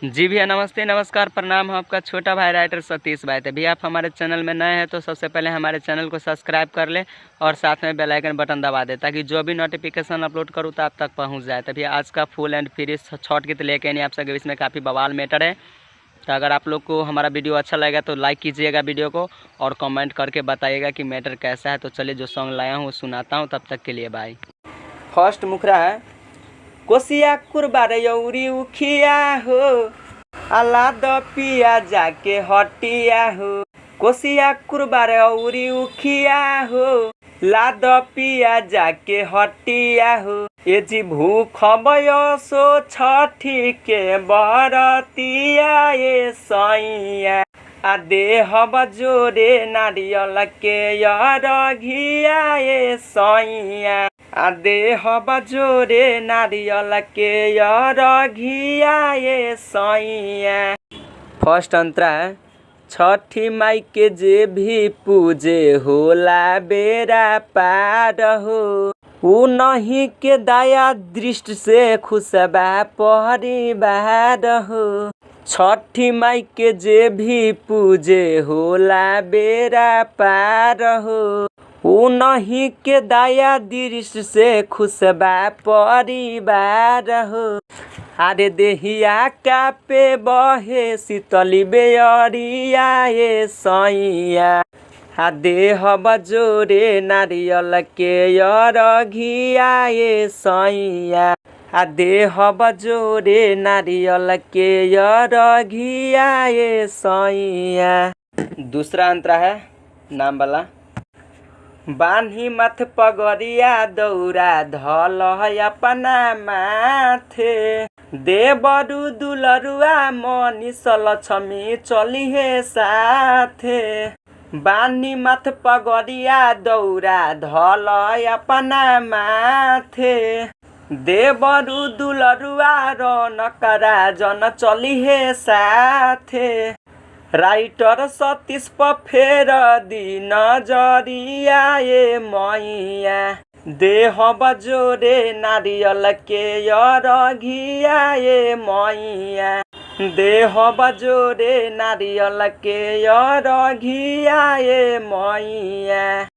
जी भैया, नमस्ते नमस्कार प्रणाम। हम आपका छोटा भाई राइटर सतीश भाई थे। भैया आप हमारे चैनल में नए हैं तो सबसे पहले हमारे चैनल को सब्सक्राइब कर ले और साथ में बेल आइकन बटन दबा दे ताकि जो भी नोटिफिकेशन अपलोड करूँ तो आप तक पहुंच जाए। तो भैया आज का फुल एंड फ्री शॉर्ट गीत लेके नहीं आप सके, इसमें काफ़ी बवाल मैटर है। तो अगर आप लोग को हमारा वीडियो अच्छा लगेगा तो लाइक कीजिएगा वीडियो को और कमेंट करके बताइएगा कि मैटर कैसा है। तो चलिए जो सॉन्ग लाया हूँ वो सुनाता हूँ, तब तक के लिए बाय। फर्स्ट मुखरा है, कोसिया कुरबारे यौरी उखिया हो, अला द पिया जाके हटिया हो। कोसिया कुरबारे औरी उखिया हो, ला द पिया जाके हटिया हो। ए जी भूख बयसो छठी के बरतिया ये सैया, आ देह बजोरे नारियल के यरघिया ये सैया, आ देह बजोरे नारियल के यरघिया ये सैया। फर्स्ट अंतरा है, छठी माई के जे भी पूजे होला बेरा पार हो, ऊ नहीं के दया दृष्टि से खुशबा परिवार हो। छठी माई के जे भी पूजे होला बेरा पार हो, ऊ नहीं के दया दृष्टि से खुशबा परिवार हो। अरे देहिया का पे बहे शीतली बेअरिया ये सैया, आ देह बजोरे नारियल के यरघिया ये सैया, आ देह बजोरे नारियल के यरघिया ये सैया। दूसरा अंतरा है नाम वाला, बान्ही मथ पगरिया दौरा धल अपना माथे, देवरु दुलरुआ मनीष लक्ष्मी चली हे साथे। बान्ही मथ पगरिया दौरा धल अपना माथे, देवरु दुलरुआ रौनक राजन चली हे साथे। राइटर सतीश पर फेर दी नजरिया ये मैया, देह बजोरे नारियल के यरघिया ये मैया, देह बजोरे नारियल के यरघिया ये मैया।